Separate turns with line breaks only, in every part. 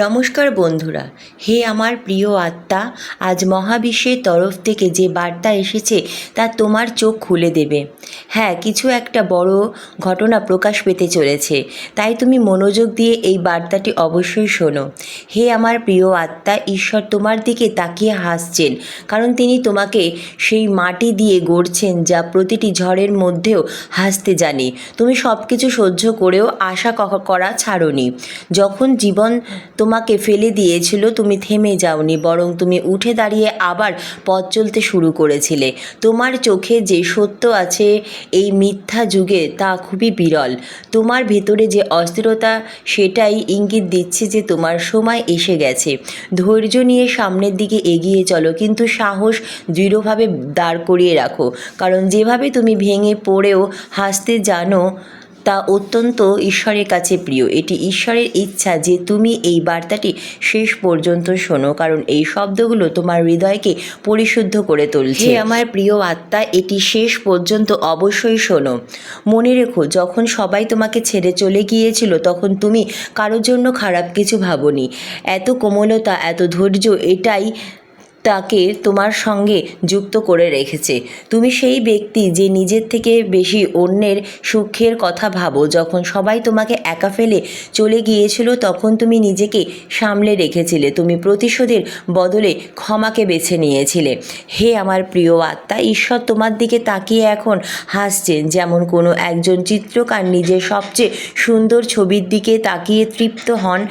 নমস্কার বন্ধুরা। হে আমার প্রিয় আত্মা, আজ মহাবিশ্বের তরফ থেকে যে বার্তা এসেছে তা তোমার চোখ খুলে দেবে। হ্যাঁ, কিছু একটা বড় ঘটনা প্রকাশ পেতে চলেছে, তাই তুমি মনোযোগ দিয়ে এই বার্তাটি অবশ্যই শোনো। হে আমার প্রিয় আত্মা, ঈশ্বর তোমার দিকে তাকিয়ে হাসছেন, কারণ তিনি তোমাকে সেই মাটি দিয়ে গড়ছেন যা প্রতিটি ঝড়ের মধ্যেও হাসতে জানে। তুমি সব কিছু সহ্য করেও আশা করা ছাড়োনি। যখন জীবন তোমাকে ফেলে দিয়েছিল, তুমি থেমে যাওনি, বরং তুমি উঠে দাঁড়িয়ে আবার পথ চলতে শুরু করেছিলে। তোমার চোখে যে সত্য আছে এই মিথ্যা যুগে তা খুবই বিরল। তোমার ভেতরে যে অস্থিরতা সেটাই ইঙ্গিত দিচ্ছে যে তোমার সময় এসে গেছে। ধৈর্য নিয়ে সামনের দিকে এগিয়ে চলো, কিন্তু সাহস দৃঢ়ভাবে দাঁড় করিয়ে রাখো, কারণ যেভাবে তুমি ভেঙে পড়েও হাসতে জানো তা অত্যন্ত ঈশ্বরের কাছে প্রিয়। এটি ঈশ্বরের ইচ্ছা যে তুমি এই বার্তাটি শেষ পর্যন্ত শোনো, কারণ এই শব্দগুলো তোমার হৃদয়কে পরিশুদ্ধ করে তুলছে। হে আমার প্রিয় আত্মা, এটি শেষ পর্যন্ত অবশ্যই শোনো। মনে রেখো, যখন সবাই তোমাকে ছেড়ে চলে গিয়েছিল তখন তুমি কারোর জন্য খারাপ কিছু ভাবোনি। এত কোমলতা, এত ধৈর্য, এটাই তাকে তোমার সঙ্গে যুক্ত করে রেখেছে। তুমি সেই ব্যক্তি যে নিজের থেকে বেশি অন্যের সুখের কথা ভাবো। যখন সবাই তোমাকে একা ফেলে চলে গিয়েছিল তখন তুমি নিজেকে সামলে রেখেছিলে। তুমি প্রতিশোধের বদলে ক্ষমাকে বেছে নিয়েছিলে। হে আমার প্রিয় আত্মা, ঈশ্বর তোমার দিকে তাকিয়ে এখন হাসছেন, যেমন কোনো একজন চিত্রকার নিজের সবচেয়ে সুন্দর ছবির দিকে তাকিয়ে তৃপ্ত হন।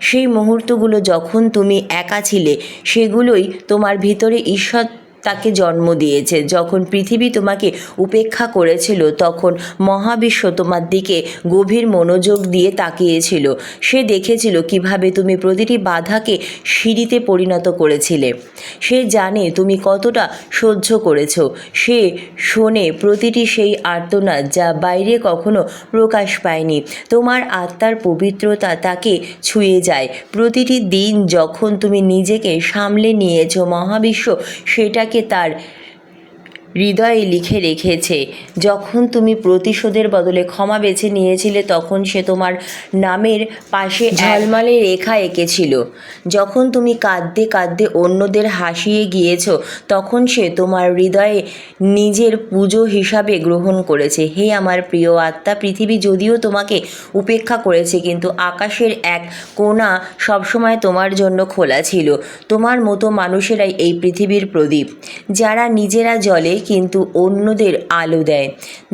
সেই মুহূর্তগুলো যখন তুমি একা ছিলে, সেগুলোই তোমার ভিতরে ঈশ্বর তাকে জন্ম দিয়েছে। যখন পৃথিবী তোমাকে উপেক্ষা করেছিল তখন মহাবিশ্ব তোমার দিকে গভীর মনোযোগ দিয়ে তাকিয়েছিল। সে দেখেছিল কিভাবে তুমি প্রতিটি বাধাকে সিঁড়িতে পরিণত করেছিলে। সে জানে তুমি কতটা সহ্য করেছো। সে শোনে প্রতিটি সেই আর্তনাদ যা বাইরে কখনো প্রকাশ পায়নি। তোমার আত্মার পবিত্রতা তাকে ছুঁয়ে যায়। প্রতিটি দিন যখন তুমি নিজেকে সামলে নিয়েছো, মহাবিশ্ব সেটাকে তার হৃদয়ে লিখে রেখেছে। যখন তুমি প্রতিশোধের বদলে ক্ষমা বেছে নিয়েছিলে তখন সে তোমার নামের পাশে ঝলমলে রেখা এঁকেছিল। যখন তুমি কাঁদতে কাঁদতে অন্যদের হাসিয়ে গিয়েছো তখন সে তোমার হৃদয়ে নিজের পুজো হিসাবে গ্রহণ করেছে। হে আমার প্রিয় আত্মা, পৃথিবী যদিও তোমাকে উপেক্ষা করেছে, কিন্তু আকাশের এক কোণা সবসময় তোমার জন্য খোলা ছিল। তোমার মতো মানুষেরাই এই পৃথিবীর প্রদীপ, যারা নিজেরা জ্বলে কিন্তু অন্যদের আলো দেয়,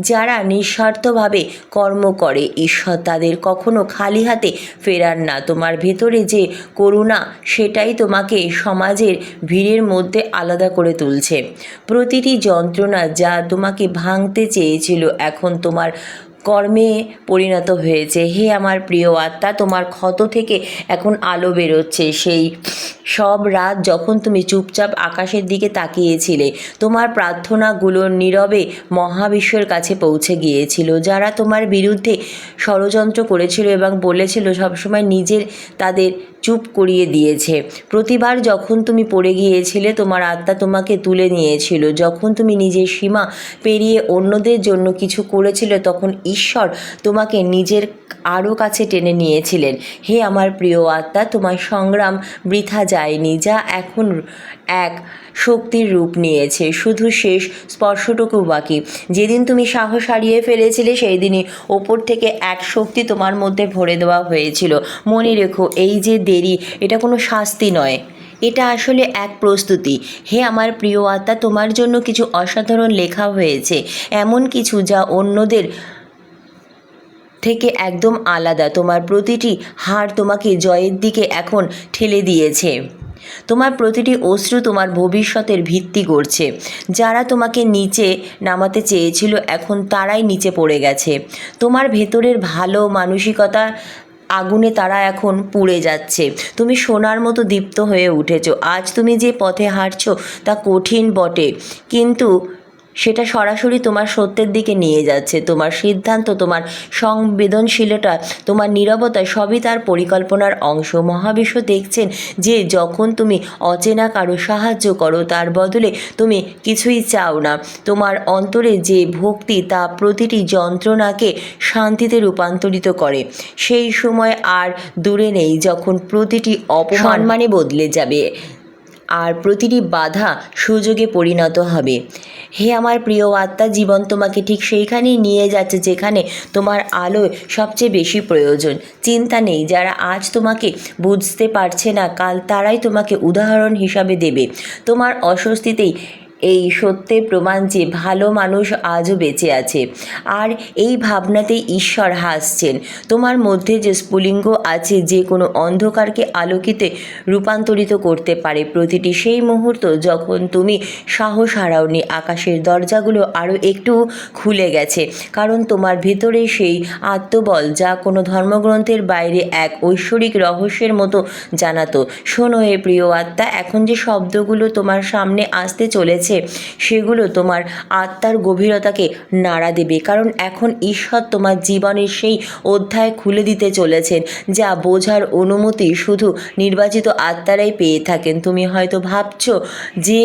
যারা নিঃস্বার্থভাবে কর্ম করে। ঈশ্বর তাদের কখনো খালি হাতে ফেরান না। তোমার ভেতরে যে করুণা, সেটাই তোমাকে সমাজের ভিড়ের মধ্যে আলাদা করে তুলছে। প্রতিটি যন্ত্রণা যা তোমাকে ভাঙতে চেয়েছিল এখন তোমার কর্মে পরিণত হয়েছে। হে আমার প্রিয় আত্মা, তোমার ক্ষত থেকে এখন আলো বেরোচ্ছে। সেই সব রাত যখন তুমি চুপচাপ আকাশের দিকে তাকিয়েছিলে, তোমার প্রার্থনাগুলো নীরবে মহাবিশ্বের কাছে পৌঁছে গিয়েছিল। যারা তোমার বিরুদ্ধে ষড়যন্ত্র করেছিল এবং বলেছিল সবসময় নিজের, তাদের চুপ করিয়ে দিয়েছে। প্রতিবার যখন তুমি পড়ে গিয়েছিলে তোমার আত্মা তোমাকে তুলে নিয়েছিল। যখন তুমি নিজের সীমা পেরিয়ে অন্যদের জন্য কিছু করেছিলে তখন ঈশ্বর তোমাকে নিজের আরও কাছে টেনে নিয়েছিলেন। হে আমার প্রিয় আত্মা, তোমার সংগ্রাম বৃথা যায়নি, যা এখন এক শক্তির রূপ নিয়েছে। শুধু শেষ স্পর্শটুকু বাকি। যেদিন তুমি সাহস হারিয়ে ফেলেছিলে সেই দিনই ওপর থেকে এক শক্তি তোমার মধ্যে ভরে দেওয়া হয়েছিল। মনে রেখো, এই যে দেরি, এটা কোনো শাস্তি নয়, এটা আসলে এক প্রস্তুতি। হে আমার প্রিয় আত্মা, তোমার জন্য কিছু অসাধারণ লেখা হয়েছে, এমন কিছু যা অন্যদের থেকে একদম আলাদা। তোমার প্রতিটি হার তোমাকে জয়ের দিকে এখন ঠেলে দিয়েছে। তোমার প্রতিটি অশ্রু তোমার ভবিষ্যতের ভিত্তি গড়ছে। যারা তোমাকে নিচে নামাতে চেয়েছিল এখন তারাই নিচে পড়ে গেছে। তোমার ভেতরের ভালো মানসিকতা আগুনে তারা এখন পুড়ে যাচ্ছে। তুমি সোনার মতো দীপ্ত হয়ে উঠেছো। আজ তুমি যে পথে হাঁটছো তা কঠিন বটে, কিন্তু সেটা সরাসরি তোমার সত্যের দিকে নিয়ে যাচ্ছে। তোমার সিদ্ধান্ত, তোমার সংবেদনশীলতা, তোমার নীরবতা সবই তার পরিকল্পনার অংশ। মহাবিশ্ব দেখছেন যে যখন তুমি অচেনা কারো সাহায্য করো তার বদলে তুমি কিছুই চাও না। তোমার অন্তরে যে ভক্তি তা প্রতিটি যন্ত্রণাকে শান্তিতে রূপান্তরিত করে। সেই সময় আর দূরে নেই যখন প্রতিটি অপমানে বদলে যাবে আর প্রতিটি বাধা সুযোগে পরিণত হবে। হে আমার প্রিয় আত্মা, জীবন তোমাকে ঠিক সেইখানেই নিয়ে যাচ্ছে যেখানে তোমার আলো সবচেয়ে বেশি প্রয়োজন। চিন্তা নেই, যারা আজ তোমাকে বুঝতে পারছে না কাল তারাই তোমাকে উদাহরণ হিসাবে দেবে। তোমার অস্বস্তিতেই এই সত্যের প্রমাণ যে ভালো মানুষ আজও বেঁচে আছে, আর এই ভাবনাতেই ঈশ্বর হাসছেন। তোমার মধ্যে যে স্ফুলিঙ্গ আছে যে কোনো অন্ধকারকে আলোকিতে রূপান্তরিত করতে পারে। প্রতিটি সেই মুহূর্ত যখন তুমি সাহস হারাওনি, আকাশের দরজাগুলো আরও একটু খুলে গেছে, কারণ তোমার ভেতরে সেই আত্মবল যা কোনো ধর্মগ্রন্থের বাইরে এক ঐশ্বরিক রহস্যের মতো জানাতো। শোনো হে প্রিয় আত্মা, এখন যে শব্দগুলো তোমার সামনে আসতে চলেছে সেগুলো তোমার আত্মার গভীরতাকে নাড়া দেবে, কারণ এখন ঈশ্বর তোমার জীবনের সেই অধ্যায় খুলে দিতে চলেছেন যা বোঝার অনুমতি শুধু নির্বাচিত আত্মারাই পেয়ে থাকেন। তুমি হয়তো ভাবছো যে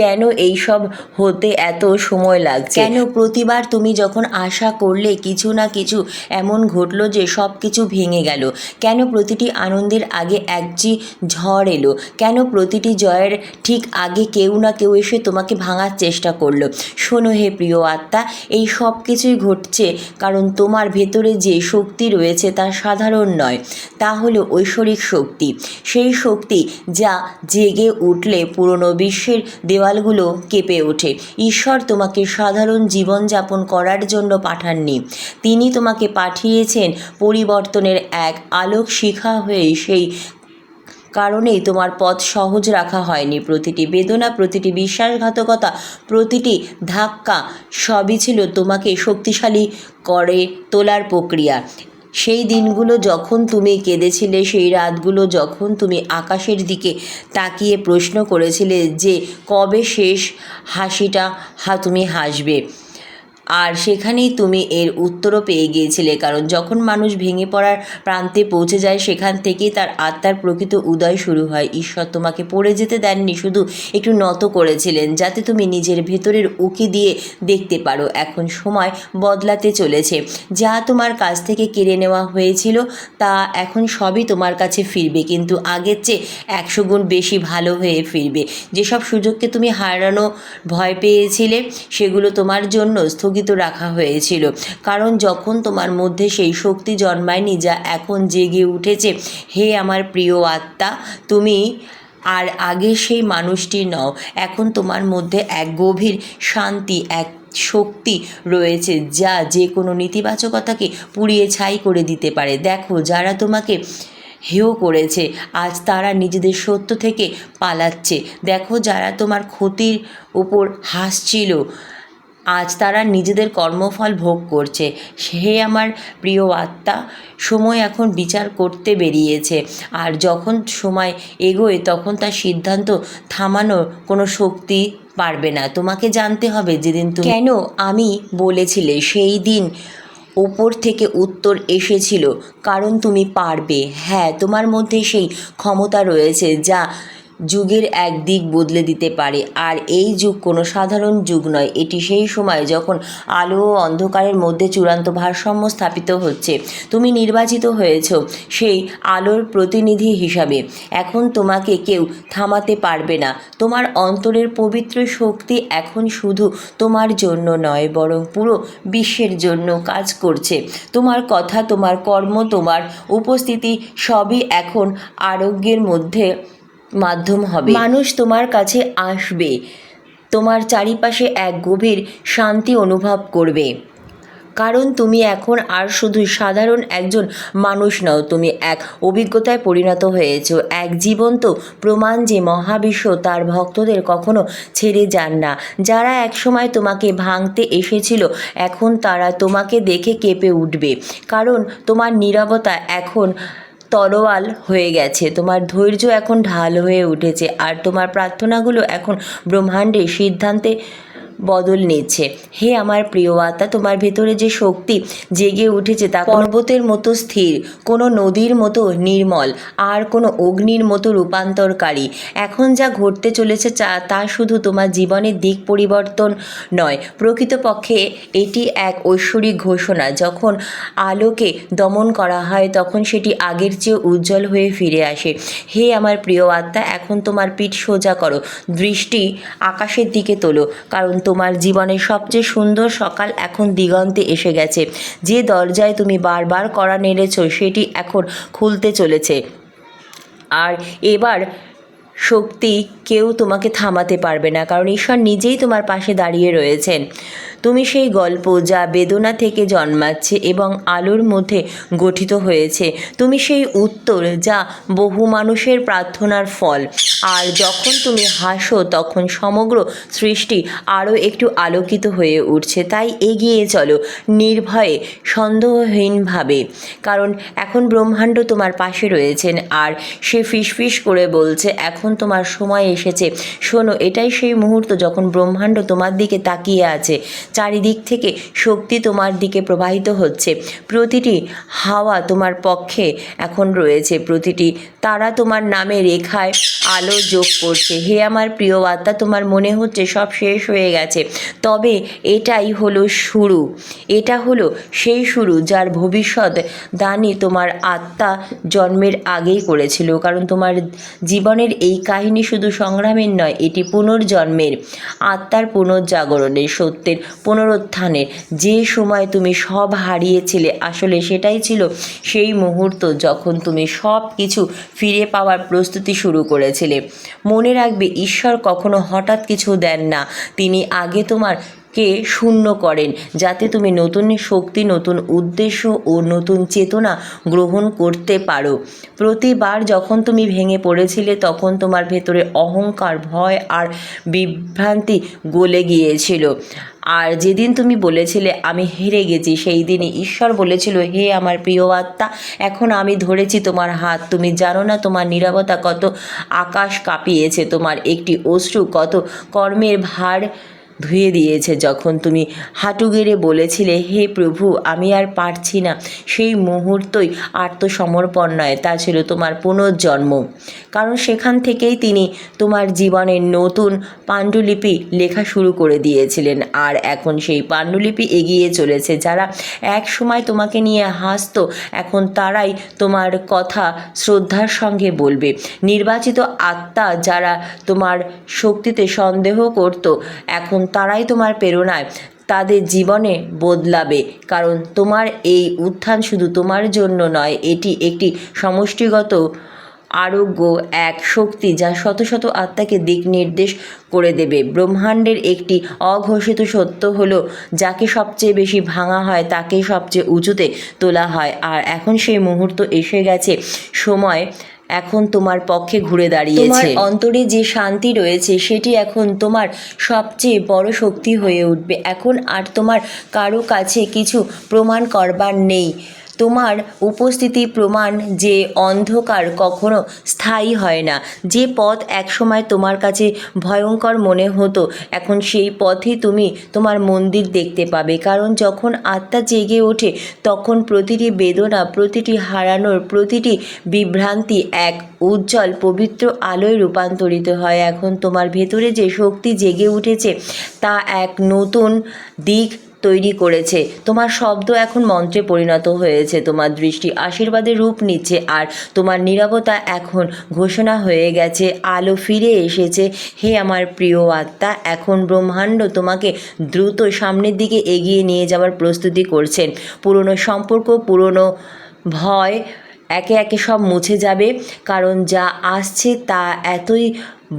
কেন এইসব হতে এত সময় লাগছে, কেন প্রতিবার তুমি যখন আশা করলে কিছু না কিছু এমন ঘটলো যে সব কিছু ভেঙে গেল, কেন প্রতিটি আনন্দের আগে একজি ঝড় এলো, কেন প্রতিটি জয়ের ঠিক আগে কেউ না কেউ এসে তোমাকে ভাঙার চেষ্টা করলো। শোনো হে প্রিয় আত্মা, এই সব কিছুই ঘটছে কারণ তোমার ভেতরে যে শক্তি রয়েছে তা সাধারণ নয়, তা হলো ঐশ্বরিক শক্তি। সেই শক্তি যা জেগে উঠলে পুরনো বিশ্বের দেওয়ালগুলো কেঁপে ওঠে। ঈশ্বর তোমাকে সাধারণ জীবনযাপন করার জন্য পাঠাননি, তিনি তোমাকে পাঠিয়েছেন পরিবর্তনের এক আলোক শিখা হয়ে। সেই কারণেই তোমার পথ সহজ রাখা হয়নি। প্রতিটি বেদনা, প্রতিটি বিশ্বাসঘাতকতা, প্রতিটি ধাক্কা সবই ছিল তোমাকে শক্তিশালী করে তোলার প্রক্রিয়া। সেই দিনগুলো যখন তুমি কেঁদেছিলে, সেই রাতগুলো যখন তুমি আকাশের দিকে তাকিয়ে প্রশ্ন করেছিলে যে কবে শেষ হাসিটা তুমি হাসবে, আর সেখানেই তুমি এর উত্তরও পেয়ে গিয়েছিলে। কারণ যখন মানুষ ভেঙে পড়ার প্রান্তে পৌঁছে যায় সেখান থেকেই তার আত্মার প্রকৃত উদয় শুরু হয়। ঈশ্বর তোমাকে পড়ে যেতে দেননি, শুধু একটু নত করেছিলেন যাতে তুমি নিজের ভেতরের উকি দিয়ে দেখতে পারো। এখন সময় বদলাতে চলেছে। যা তোমার কাছ থেকে কেড়ে নেওয়া হয়েছিল তা এখন সবই তোমার কাছে ফিরবে, কিন্তু আগের চেয়ে 100 গুণ বেশি ভালো হয়ে ফিরবে। যেসব সুযোগকে তুমি হারানো ভয় পেয়েছিলে সেগুলো তোমার জন্য স্থগিত রাখা হয়েছিল, কারণ যখন তোমার মধ্যে সেই শক্তি জন্মায়নি যা এখন জেগে উঠেছে। হে আমার প্রিয় আত্মা, তুমি আর আগে সেই মানুষটি নও। এখন তোমার মধ্যে এক গভীর শান্তি, এক শক্তি রয়েছে যা যে কোনো নেতিবাচকতাকে পুড়িয়ে ছাই করে দিতে পারে। দেখো, যারা তোমাকে হেয় করেছে আজ তারা নিজেদের সত্য থেকে পালাচ্ছে। দেখো, যারা তোমার ক্ষতির উপর হাসছিল আজ তারা নিজেদের কর্মফল ভোগ করছে। হে আমার প্রিয় আত্মা, সময় এখন বিচার করতে বেরিয়েছে, আর যখন সময় এগোয় তখন তার সিদ্ধান্ত থামানোর কোনো শক্তি পারবে না। তোমাকে জানতে হবে যেদিন তুমি কেন আমি বলেছিলে সেই দিন ওপর থেকে উত্তর এসেছিল, কারণ তুমি পারবে। হ্যাঁ, তোমার মধ্যে সেই ক্ষমতা রয়েছে যা যুগের এক দিক বদলে দিতে পারে। আর এই যুগ কোনো সাধারণ যুগ নয়, এটি সেই সময় যখন আলো ও অন্ধকারের মধ্যে চূড়ান্ত ভারসাম্য স্থাপিত হচ্ছে। তুমি নির্বাচিত হয়েছ সেই আলোর প্রতিনিধি হিসাবে। এখন তোমাকে কেউ থামাতে পারবে না। তোমার অন্তরের পবিত্র শক্তি এখন শুধু তোমার জন্য নয়, বরং পুরো বিশ্বের জন্য কাজ করছে। তোমার কথা, তোমার কর্ম, তোমার উপস্থিতি সবই এখন আরোগ্যের মাধ্যম হবে। মানুষ তোমার কাছে আসবে, তোমার চারিপাশে এক গভীর শান্তি অনুভব করবে, কারণ তুমি এখন আর শুধু সাধারণ একজন মানুষ নও, তুমি এক অভিজ্ঞতায় পরিণত হয়েছ, এক জীবন্ত প্রমাণ যে মহাবিশ্ব তার ভক্তদের কখনো ছেড়ে যান না। যারা একসময় তোমাকে ভাঙতে এসেছিল এখন তারা তোমাকে দেখে কেঁপে উঠবে, কারণ তোমার নীরবতা এখন তরোয়াল হয়ে গেছে, তোমার ধৈর্য এখন ঢাল হয়ে উঠেছে, আর তোমার প্রার্থনাগুলো এখন ব্রহ্মাণ্ডের সিদ্ধান্তে বদল নিচ্ছে। হে আমার প্রিয় আত্মা, তোমার ভেতরে যে শক্তি জেগে উঠেছে তা পর্বতের মতো স্থির, কোনো নদীর মতো নির্মল, আর কোনো অগ্নির মতো রূপান্তরকারী। এখন যা ঘটতে চলেছে তা শুধু তোমার জীবনের দিক পরিবর্তন নয়, প্রকৃতপক্ষে এটি এক ঐশ্বরিক ঘোষণা। যখন আলোকে দমন করা হয় তখন সেটি আগের চেয়ে উজ্জ্বল হয়ে ফিরে আসে। হে আমার প্রিয় আত্মা, এখন তোমার পিঠ সোজা করো, দৃষ্টি আকাশের দিকে তোলো, কারণ তোমার জীবনের সবচেয়ে সুন্দর সকাল এখন দিগন্তে এসে গেছে। যে দরজায় তুমি বারবার কড়া নেড়েছ সেটি এখন খুলতে চলেছে, আর এবার শক্তি কেউ তোমাকে থামাতে পারবে না, কারণ ঈশ্বর নিজেই তোমার পাশে দাঁড়িয়ে রয়েছেন। তুমি সেই গল্প যা বেদনা থেকে জন্মাচ্ছে এবং আলোর মধ্যে গঠিত হয়েছে। তুমি সেই উত্তর যা বহু মানুষের প্রার্থনার ফল। আর যখন তুমি হাসো তখন সমগ্র সৃষ্টি আরও একটু আলোকিত হয়ে উঠছে। তাই এগিয়ে চলো নির্ভয়ে, সন্দেহহীনভাবে, কারণ এখন ব্রহ্মাণ্ড তোমার পাশে রয়েছেন আর সে ফিসফিস করে বলছে, এখন তোমার সময় এসেছে। শোনো, এটাই সেই মুহূর্ত যখন ব্রহ্মাণ্ড তোমার দিকে তাকিয়ে আছে। চারিদিক থেকে শক্তি তোমার দিকে প্রবাহিত হচ্ছে। প্রতিটি হাওয়া তোমার পক্ষে এখন রয়েছে, প্রতিটি তারা তোমার নামে রেখায় আলো যোগ করছে। হে আমার প্রিয় আত্মা, তোমার মনে হচ্ছে সব শেষ হয়ে গেছে, তবে এটাই হলো শুরু। এটা হলো সেই শুরু যার ভবিষ্যৎ দানি তোমার আত্মা জন্মের আগেই করেছিল, কারণ তোমার জীবনের এই কাহিনী শুধু সংগ্রামের নয়, এটি পুনর্জন্মের, আত্মার পুনর্জাগরণের, সত্যের পুনরুত্থানের। যে সময় তুমি সব হারিয়েছিলে, আসলে সেটাই ছিল সেই মুহূর্ত যখন তুমি সব কিছু ফিরে পাওয়ার প্রস্তুতি শুরু করেছিলে। মনে রাখবে, ঈশ্বর কখনো হঠাৎ কিছু দেন না, তিনি আগে তোমাকে শূন্য করেন যাতে তুমি নতুন শক্তি, নতুন উদ্দেশ্য ও নতুন চেতনা গ্রহণ করতে পারো। প্রতিবার যখন তুমি ভেঙে পড়েছিলে তখন তোমার ভেতরে অহংকার, ভয় আর বিভ্রান্তি গলে গিয়েছিল। আর যেদিন তুমি বলেছিলে আমি হেরে গেছি, সেই দিনই ঈশ্বর বলেছিল, হে আমার প্রিয় আত্মা, এখন আমি ধরেছি তোমার হাত। তুমি জানো না তোমার নীরবতা কত আকাশ কাঁপিয়েছে, তোমার একটি অশ্রু কত কর্মের ভার ধুয়ে দিয়েছে। যখন তুমি হাঁটু গেড়ে বলেছিলে, হে প্রভু, আমি আর পারছি না, সেই মুহূর্তই আত্মসমর্পণ নয়, তা ছিল তোমার পুনর্জন্ম। কারণ সেখান থেকেই তিনি তোমার জীবনের নতুন পাণ্ডুলিপি লেখা শুরু করে দিয়েছিলেন। আর এখন সেই পাণ্ডুলিপি এগিয়ে চলেছে। যারা এক সময় তোমাকে নিয়ে হাসতো, এখন তারাই তোমার কথা শ্রদ্ধার সঙ্গে বলবে। নির্বাচিত আত্মা যারা তোমার শক্তিতে সন্দেহ করত, এখন তারাই তোমার প্রেরণায় তাদের জীবনে বদলাবে। কারণ তোমার এই উত্থান শুধু তোমার জন্য নয়, এটি একটি সমষ্টিগত আরোগ্য, এক শক্তি যা শত শত আত্মাকে দিক নির্দেশ করে দেবে। ব্রহ্মাণ্ডের একটি অঘোষিত সত্য হলো, যাকে সবচেয়ে বেশি ভাঙা হয় তাকে সবচেয়ে উঁচুতে তোলা হয়। আর এখন সেই মুহূর্ত এসে গেছে, সময় এখন তোমার পক্ষে ঘুরে দাঁড়িয়েছে। তোমার অন্তরে যে শান্তি রয়েছে সেটি এখন তোমার সবচেয়ে বড় শক্তি হয়ে উঠবে। এখন আর তোমার কারো কাছে কিছু প্রমাণ করবার নেই। তোমার উপস্থিতি প্রমাণ যে অন্ধকার কখনো স্থায়ী হয় না। যে পথ একসময় তোমার কাছে ভয়ঙ্কর মনে হতো, এখন সেই পথই তুমি তোমার মন্দির দেখতে পাবে। কারণ যখন আত্মা জেগে ওঠে তখন প্রতিটি বেদনা, প্রতিটি হারানোর, প্রতিটি বিভ্রান্তি এক উজ্জ্বল পবিত্র আলোয় রূপান্তরিত হয়। এখন তোমার ভেতরে যে শক্তি জেগে উঠেছে তা এক নতুন দিক তৈরি করেছে। তোমার শব্দ এখন মন্ত্রে পরিণত হয়েছে, তোমার দৃষ্টি আশীর্বাদের রূপ নিচ্ছে, আর তোমার নীরবতা এখন ঘোষণা হয়ে গেছে। আলো ফিরে এসেছে। হে আমার প্রিয় আত্মা, এখন ব্রহ্মাণ্ড তোমাকে দ্রুত সামনের দিকে এগিয়ে নিয়ে যাওয়ার প্রস্তুতি করছেন। পুরনো সম্পর্ক, পুরনো ভয় একে একে সব মুছে যাবে, কারণ যা আসছে তা এতই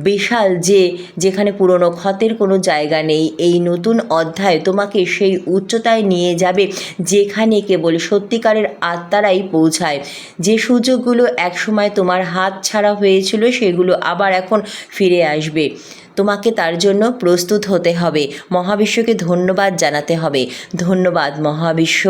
বিশাল যে যেখানে পুরনো ক্ষতের কোনো জায়গা নেই। এই নতুন অধ্যায় তোমাকে সেই উচ্চতায় নিয়ে যাবে যেখানে কেবল সত্যিকারের আত্মারাই পৌঁছায়। যে সুযোগগুলো একসময় তোমার হাত ছাড়া হয়েছিল সেগুলো আবার এখন ফিরে আসবে। তোমাকে তার জন্য প্রস্তুত হতে হবে। মহাবিশ্বকে ধন্যবাদ জানাতে হবে। ধন্যবাদ মহাবিশ্ব।